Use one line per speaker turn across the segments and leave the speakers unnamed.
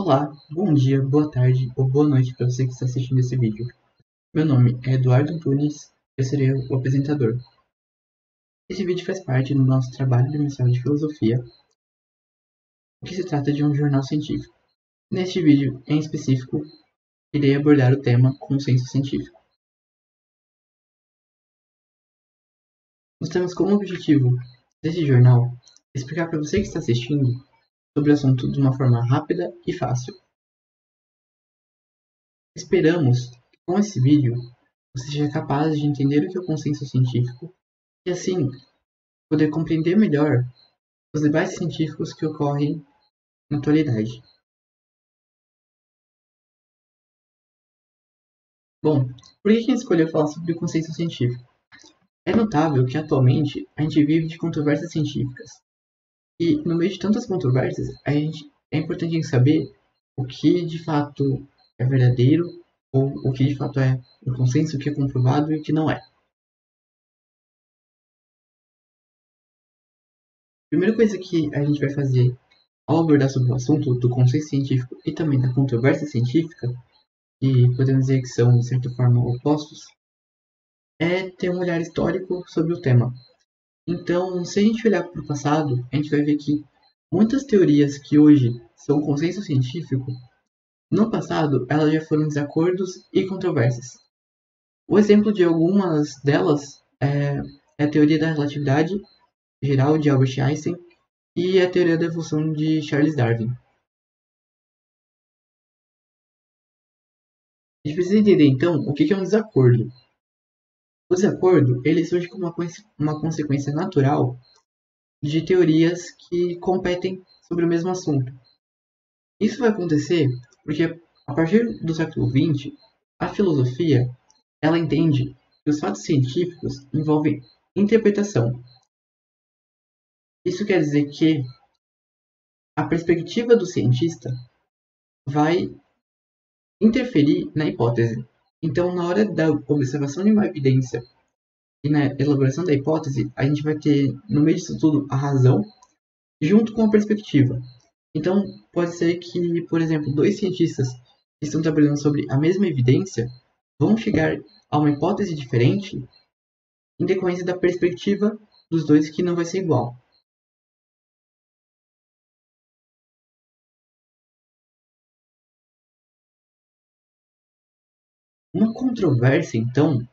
Olá, bom dia, boa tarde ou boa noite para você que está assistindo esse vídeo. Meu nome é Eduardo Antunes, eu serei o apresentador. Esse vídeo faz parte do nosso trabalho de mestrado de filosofia, que se trata de um jornal científico. Neste vídeo, em específico, irei abordar o tema consenso científico. Nós temos como objetivo desse jornal explicar para você que está assistindo sobre o assunto de uma forma rápida e fácil. Esperamos que com esse vídeo você seja capaz de entender o que é o consenso científico e assim poder compreender melhor os debates científicos que ocorrem na atualidade. Bom, por que a gente escolheu falar sobre o consenso científico? É notável que atualmente a gente vive de controvérsias científicas. E no meio de tantas controvérsias, é importante a gente saber o que de fato é verdadeiro ou o que de fato é um consenso, o que é comprovado e o que não é. A primeira coisa que a gente vai fazer ao abordar sobre o assunto do consenso científico e também da controvérsia científica, e podemos dizer que são, de certa forma, opostos, é ter um olhar histórico sobre o tema. Então, se a gente olhar para o passado, a gente vai ver que muitas teorias que hoje são consenso científico, no passado elas já foram desacordos e controvérsias. O exemplo de algumas delas é a teoria da relatividade geral de Albert Einstein e a teoria da evolução de Charles Darwin. A gente precisa entender então o que é um desacordo. O desacordo ele surge como uma consequência natural de teorias que competem sobre o mesmo assunto. Isso vai acontecer porque, a partir do século XX, a filosofia ela entende que os fatos científicos envolvem interpretação. Isso quer dizer que a perspectiva do cientista vai interferir na hipótese. Então, na hora da observação de uma evidência e na elaboração da hipótese, a gente vai ter, no meio disso tudo, a razão junto com a perspectiva. Então, pode ser que, por exemplo, dois cientistas que estão trabalhando sobre a mesma evidência vão chegar a uma hipótese diferente em decorrência da perspectiva dos dois que não vai ser igual. Uma controvérsia, então,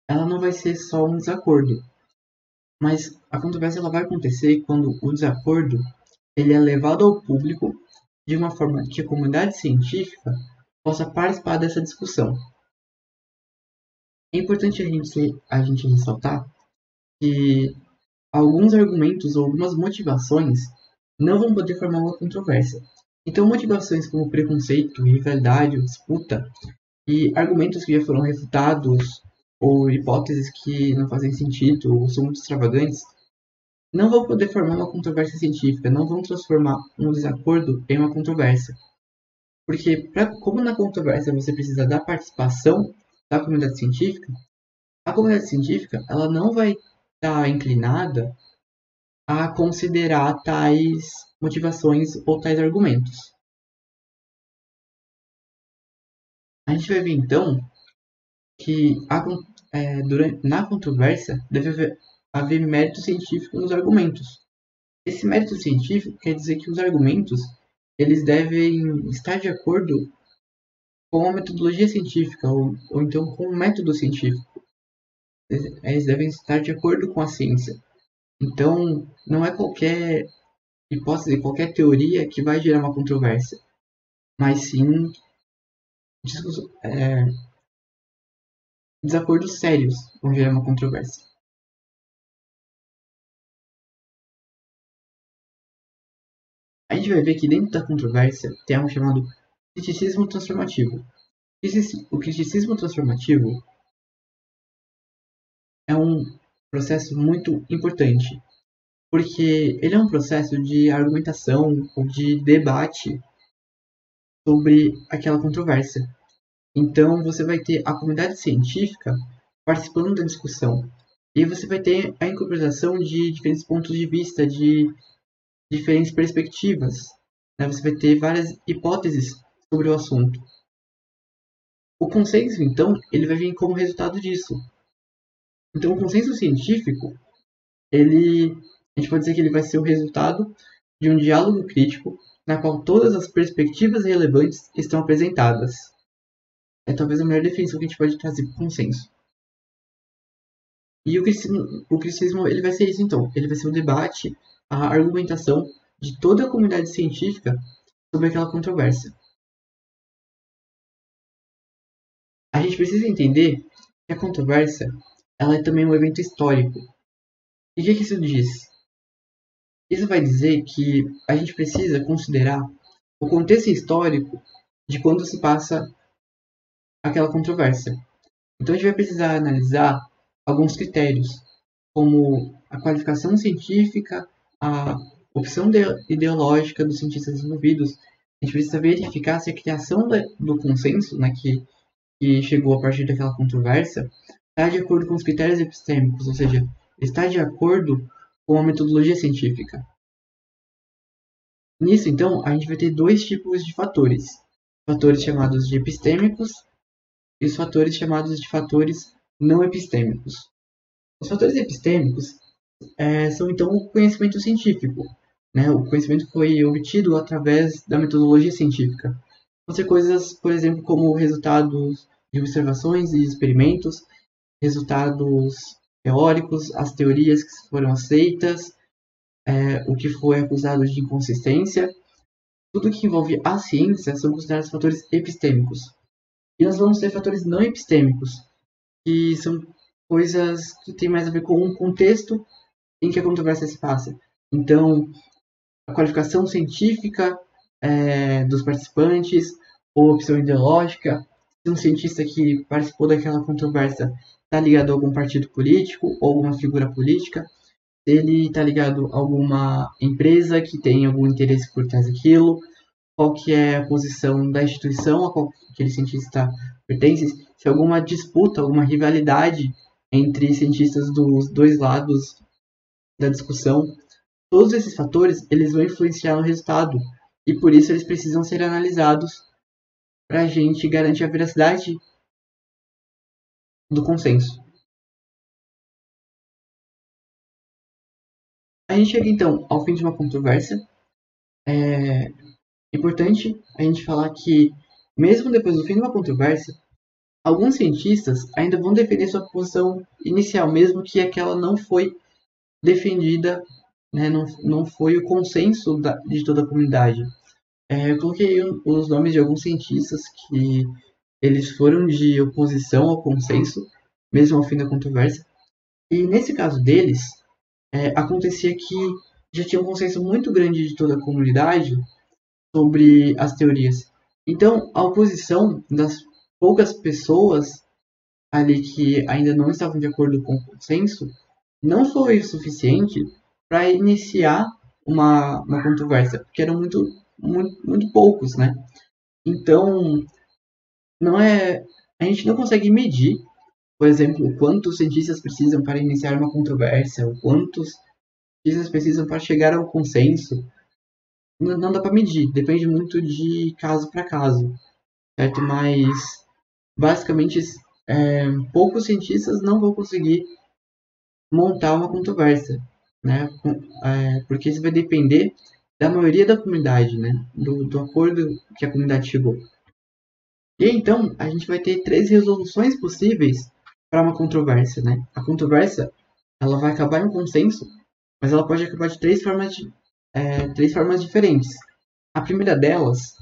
ela não vai ser só um desacordo, mas a controvérsia ela vai acontecer quando o desacordo ele é levado ao público de uma forma que a comunidade científica possa participar dessa discussão. É importante a gente ressaltar que alguns argumentos ou algumas motivações não vão poder formar uma controvérsia. Então, motivações como preconceito, rivalidade ou disputa, e argumentos que já foram refutados, ou hipóteses que não fazem sentido ou são muito extravagantes, não vão poder formar uma controvérsia científica, não vão transformar um desacordo em uma controvérsia. Porque, como na controvérsia você precisa da participação da comunidade científica, a comunidade científica ela não vai estar inclinada a considerar tais motivações ou tais argumentos. A gente vai ver então que na controvérsia deve haver mérito científico nos argumentos. Esse mérito científico quer dizer que os argumentos eles devem estar de acordo com a metodologia científica ou então com o método científico. Eles devem estar de acordo com a ciência. Então, não é qualquer hipótese, qualquer teoria que vai gerar uma controvérsia, mas sim desacordos sérios vão gerar uma controvérsia. A gente vai ver que dentro da controvérsia tem algo chamado criticismo transformativo. O criticismo transformativo é um processo muito importante, porque ele é um processo de argumentação ou de debate sobre aquela controvérsia. Então você vai ter a comunidade científica participando da discussão. E você vai ter a incorporação de diferentes pontos de vista, de diferentes perspectivas né? Você vai ter várias hipóteses sobre o assunto. O consenso, então, ele vai vir como resultado disso. Então, o consenso científico, a gente pode dizer que ele vai ser o resultado de um diálogo crítico na qual todas as perspectivas relevantes estão apresentadas. É talvez a melhor definição que a gente pode trazer para o consenso. E o cristianismo ele vai ser isso, então. Ele vai ser o debate, a argumentação de toda a comunidade científica sobre aquela controvérsia. A gente precisa entender que a controvérsia ela é também um evento histórico. E o que isso diz? Isso vai dizer que a gente precisa considerar o contexto histórico de quando se passa aquela controvérsia. Então a gente vai precisar analisar alguns critérios, como a qualificação científica, a opção ideológica dos cientistas envolvidos. A gente precisa verificar se a criação do consenso, né, que chegou a partir daquela controvérsia, está de acordo com os critérios epistêmicos, ou seja, está de acordo com a metodologia científica. Nisso, então, a gente vai ter dois tipos de fatores. Fatores chamados de epistêmicos e os fatores chamados de fatores não epistêmicos. Os fatores epistêmicos são, então, o conhecimento científico. Né? O conhecimento foi obtido através da metodologia científica. Vão ser coisas, por exemplo, como resultados de observações e experimentos, resultados teóricos, as teorias que foram aceitas, o que foi acusado de inconsistência. Tudo que envolve a ciência são considerados fatores epistêmicos. E nós vamos ter fatores não epistêmicos, que são coisas que têm mais a ver com o contexto em que a controvérsia se passa. Então, a qualificação científica dos participantes, ou opção ideológica, se um cientista que participou daquela controvérsia está ligado a algum partido político ou alguma figura política, se ele está ligado a alguma empresa que tem algum interesse por trás daquilo, qual que é a posição da instituição a qual aquele cientista pertence, se alguma disputa, alguma rivalidade entre cientistas dos dois lados da discussão. Todos esses fatores eles vão influenciar no resultado e por isso eles precisam ser analisados para a gente garantir a veracidade do consenso. A gente chega então ao fim de uma controvérsia. É importante a gente falar que, mesmo depois do fim de uma controvérsia, alguns cientistas ainda vão defender sua posição inicial, mesmo que aquela não foi defendida, né, não foi o consenso de toda a comunidade. Eu coloquei os nomes de alguns cientistas que eles foram de oposição ao consenso, mesmo ao fim da controvérsia. E nesse caso deles, acontecia que já tinha um consenso muito grande de toda a comunidade sobre as teorias. Então, a oposição das poucas pessoas ali que ainda não estavam de acordo com o consenso não foi o suficiente para iniciar uma controvérsia, porque eram muito poucos, né? Então, a gente não consegue medir, por exemplo, quantos cientistas precisam para iniciar uma controvérsia, ou quantos cientistas precisam para chegar ao consenso. Não dá para medir, depende muito de caso para caso, certo? Mas, basicamente, poucos cientistas não vão conseguir montar uma controvérsia, né? Porque isso vai depender da maioria da comunidade, né? Do acordo que a comunidade chegou. E então, a gente vai ter três resoluções possíveis para uma controvérsia, né? A controvérsia, ela vai acabar em um consenso, mas ela pode acabar de três formas diferentes. A primeira delas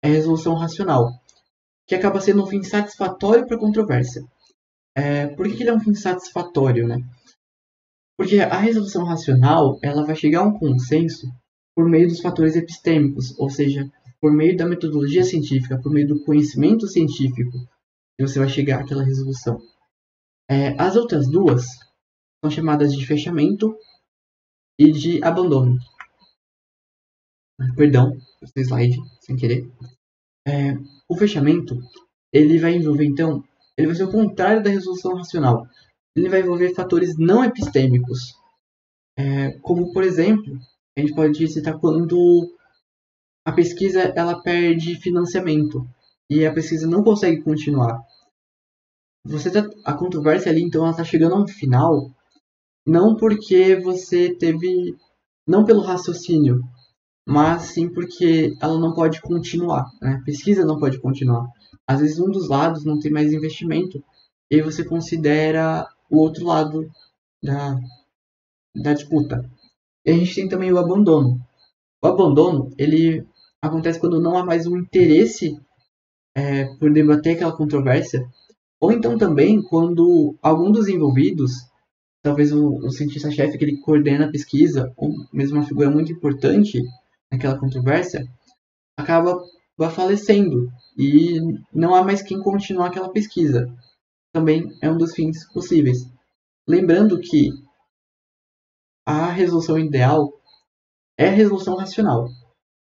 é a resolução racional, que acaba sendo um fim satisfatório para a controvérsia. Por que ele é um fim satisfatório, né? Porque a resolução racional ela vai chegar a um consenso por meio dos fatores epistêmicos, ou seja, por meio da metodologia científica, por meio do conhecimento científico, que você vai chegar àquela resolução. As outras duas são chamadas de fechamento e de abandono. Perdão, esse slide, sem querer. O fechamento, ele vai envolver, então, ele vai ser o contrário da resolução racional. Ele vai envolver fatores não epistêmicos, como, por exemplo, a gente pode citar quando a pesquisa ela perde financiamento e a pesquisa não consegue continuar. A controvérsia ali, então, ela está chegando a um final, não porque você teve, não pelo raciocínio, mas sim porque ela não pode continuar, né? A pesquisa não pode continuar. Às vezes um dos lados não tem mais investimento e aí você considera o outro lado da, da disputa. E a gente tem também o abandono. O abandono, ele acontece quando não há mais um interesse por debater aquela controvérsia, ou então também quando algum dos envolvidos, talvez o cientista-chefe que ele coordena a pesquisa, ou mesmo uma figura muito importante naquela controvérsia, acaba falecendo e não há mais quem continuar aquela pesquisa. Também é um dos fins possíveis. Lembrando que a resolução ideal é a resolução racional,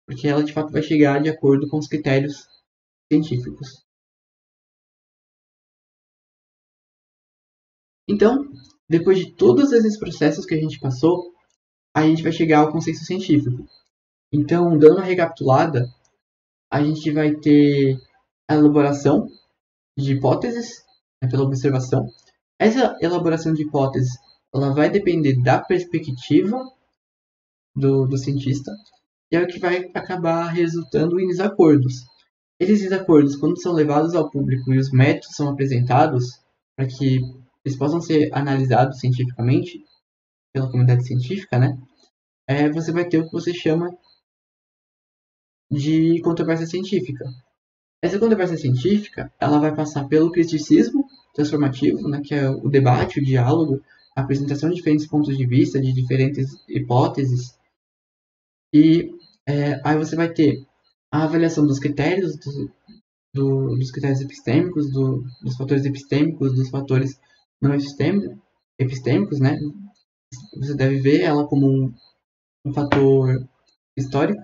porque ela de fato vai chegar de acordo com os critérios científicos. Então, depois de todos esses processos que a gente passou, a gente vai chegar ao consenso científico. Então, dando uma recapitulada, a gente vai ter a elaboração de hipóteses, né, pela observação. Essa elaboração de hipóteses ela vai depender da perspectiva do cientista e é o que vai acabar resultando em desacordos. Esses desacordos, quando são levados ao público e os métodos são apresentados para que eles possam ser analisados cientificamente pela comunidade científica, né? Você vai ter o que você chama de controvérsia científica. Essa controvérsia científica, ela vai passar pelo criticismo transformativo, né, que é o debate, o diálogo, a apresentação de diferentes pontos de vista, de diferentes hipóteses, e aí você vai ter a avaliação dos critérios, dos critérios epistêmicos, dos fatores epistêmicos, dos fatores não epistêmicos, né? Você deve ver ela como um fator histórico,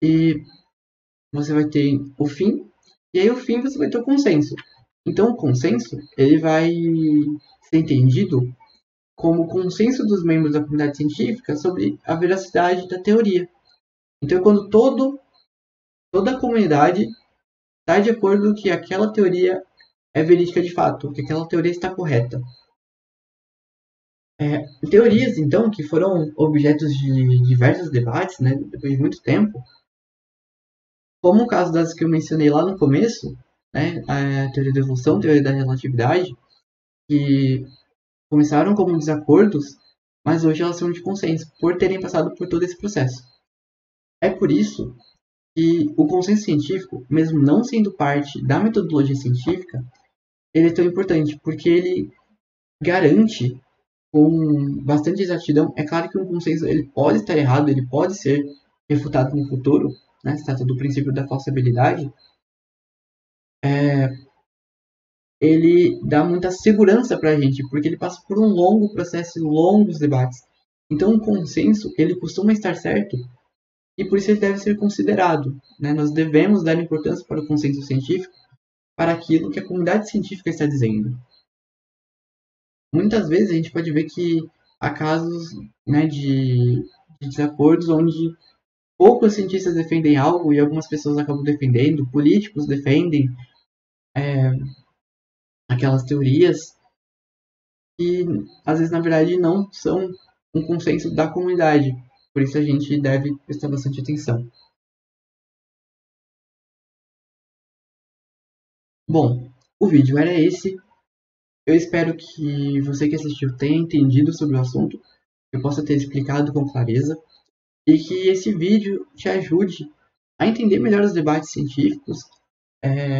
e você vai ter o fim, e aí o fim você vai ter o consenso. Então o consenso ele vai ser entendido como o consenso dos membros da comunidade científica sobre a veracidade da teoria. Então é quando toda a comunidade está de acordo que aquela teoria é verídica de fato, que aquela teoria está correta. Teorias, então, que foram objetos de diversos debates, né, depois de muito tempo, como o caso das que eu mencionei lá no começo, né, a teoria da evolução, a teoria da relatividade, que começaram como desacordos, mas hoje elas são de consenso, por terem passado por todo esse processo. É por isso que o consenso científico, mesmo não sendo parte da metodologia científica, ele é tão importante, porque ele garante com bastante exatidão. É claro que um consenso ele pode estar errado, ele pode ser refutado no futuro, né? Se trata do princípio da falsibilidade. Ele dá muita segurança para a gente, porque ele passa por um longo processo e longos debates. Então, o consenso ele costuma estar certo e por isso ele deve ser considerado. Né? Nós devemos dar importância para o consenso científico, para aquilo que a comunidade científica está dizendo. Muitas vezes a gente pode ver que há casos, né, de desacordos onde poucos cientistas defendem algo e algumas pessoas acabam defendendo, políticos defendem aquelas teorias que às vezes na verdade não são um consenso da comunidade. Por isso a gente deve prestar bastante atenção. Bom, o vídeo era esse. Eu espero que você que assistiu tenha entendido sobre o assunto, que eu possa ter explicado com clareza e que esse vídeo te ajude a entender melhor os debates científicos,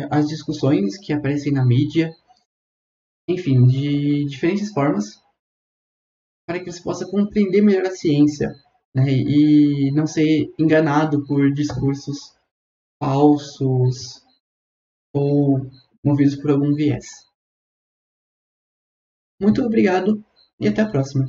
as discussões que aparecem na mídia, enfim, de diferentes formas, para que você possa compreender melhor a ciência, né, e não ser enganado por discursos falsos ou movidos por algum viés. Muito obrigado e até a próxima.